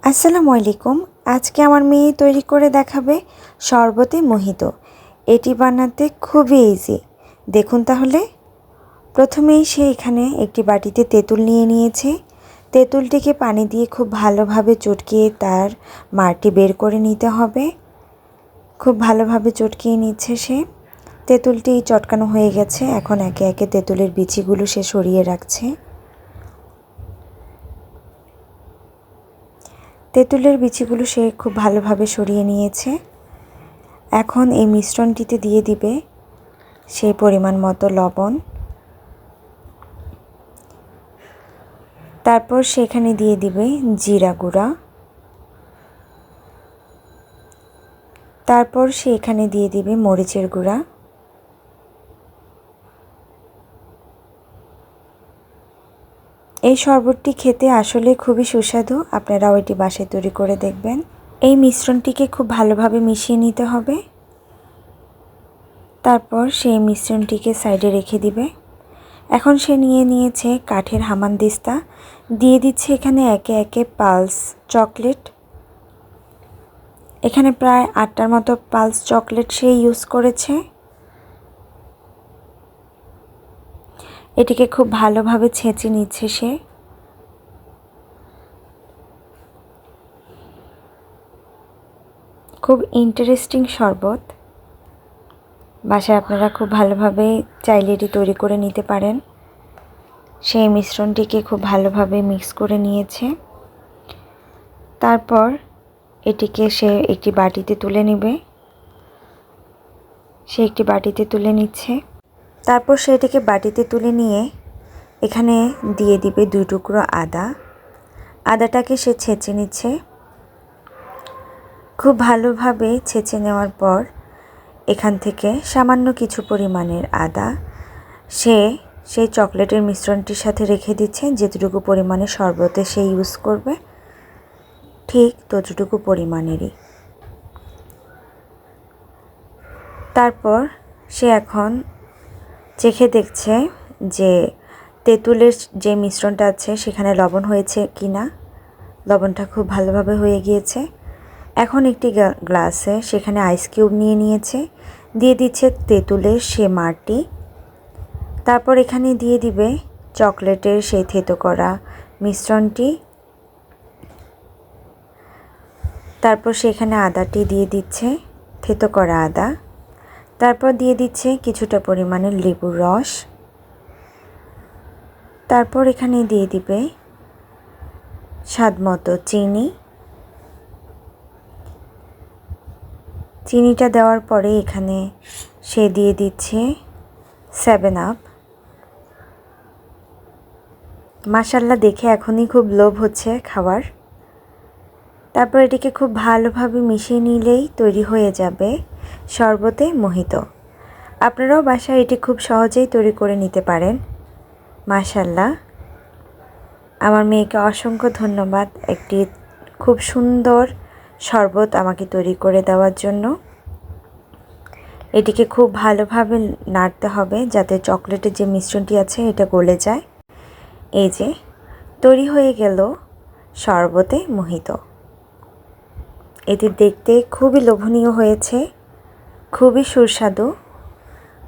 আসসালামু আলাইকুম। আজকে আমার মেয়ে তৈরি করে দেখাবে শরবতে মোহিত। এটি বানাতে খুবই ইজি। দেখুন তাহলে। প্রথমেই সে এখানে একটি বাটিতে তেঁতুল নিয়ে নিয়েছে। তেঁতুলটিকে পানি দিয়ে খুব ভালোভাবে চটকিয়ে তার মারটি বের করে নিতে হবে। খুব ভালোভাবে চটকিয়ে নিচ্ছে সে। তেঁতুলটি চটকানো হয়ে গেছে। এখন একে একে তেঁতুলের বিচিগুলো সে সরিয়ে রাখছে। তেঁতুলের বিচিগুলো সে খুব ভালোভাবে সরিয়ে নিয়েছে। এখন এই মিশ্রণটিতে দিয়ে দিবে সেই পরিমাণ মতো লবণ। তারপর সেখানে দিয়ে দিবে জিরা গুঁড়া। তারপর সে এখানে দিয়ে দিবে মরিচের গুঁড়া। এই শরবতটি খেতে আসলে খুবই সুস্বাদু। আপনারাও এটি বাসায় তৈরি করে দেখবেন। এই মিশ্রণটিকে খুব ভালোভাবে মিশিয়ে নিতে হবে। তারপর সেই মিশ্রণটিকে সাইডে রেখে দিবে। এখন সে নিয়ে নিয়েছে কাঠের হামানদিস্তা। দিয়ে দিচ্ছে এখানে একে একে পালস চকলেট। এখানে প্রায় 8টার মতো পালস চকলেট সে ইউজ করেছে। এটিকে খুব ভালোভাবে ছেঁচে নিচ্ছে সে। খুব ইন্টারেস্টিং শরবত। বাসায় আপনারা খুব ভালোভাবে চাইলে এটি তৈরি করে নিতে পারেন। সেই মিশ্রণটিকে খুব ভালোভাবে মিক্স করে নিয়েছে। তারপর এটিকে সে একটি বাটিতে তুলে নেবে। সে একটি বাটিতে তুলে নিচ্ছে। তারপর সে এটিকে বাটিতে তুলে নিয়ে এখানে দিয়ে দিবে 2 টুকরো আদা। আদাটাকে সে ছেঁচে নিচ্ছে। খুব ভালোভাবে ছেঁচে নেওয়ার পর এখান থেকে সামান্য কিছু পরিমাণের আদা সেই চকলেটের মিশ্রণটির সাথে রেখে দিচ্ছে। যেতটুকু পরিমাণে শরবতে সে ইউজ করবে ঠিক ততটুকু পরিমাণেরই। তারপর সে এখন চেখে দেখছে যে তেঁতুলের যে মিশ্রণটা আছে সেখানে লবণ হয়েছে কিনা। লবণটা খুব ভালোভাবে হয়ে গিয়েছে। এখন একটি গ্লাসে সেখানে আইস কিউব নিয়ে নিয়েছে। দিয়ে দিচ্ছে তেঁতুলের সে মারটি। তারপর এখানে দিয়ে দিবে চকলেটের সেই থেতো করা মিশ্রণটি। তারপর সেখানে আদাটি দিয়ে দিচ্ছে, থেতো করা আদা। তারপর দিয়ে দিচ্ছে কিছুটা পরিমাণে লেবুর রস। তারপর এখানে দিয়ে দিবে স্বাদমতো চিনি। চিনিটা দেওয়ার পরে এখানে সে দিয়ে দিচ্ছে 7 আপ। মাশাআল্লাহ, দেখে এখনই খুব লোভ হচ্ছে খাবার। তারপর এটিকে খুব ভালোভাবে মিশিয়ে নিলেই তৈরি হয়ে যাবে শরবতে মোহিত। আপনারাও বাসায় এটি খুব সহজেই তৈরি করে নিতে পারেন। মাশাআল্লাহ, আমার মেয়েকে অসংখ্য ধন্যবাদ একটি খুব সুন্দর শরবত আমাকে তৈরি করে দেওয়ার জন্য। এটিকে খুব ভালোভাবে নাড়তে হবে যাতে চকলেটের যে মিশ্রণটি আছে এটা গলে যায়। এই যে তৈরি হয়ে গেল শরবতে মোহিত। এটি দেখতে খুবই লোভনীয় হয়েছে, খুবই সুস্বাদু।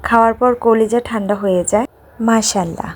খাওয়ার পর কলিজা ঠান্ডা হয়ে যায়। মাশাআল্লাহ।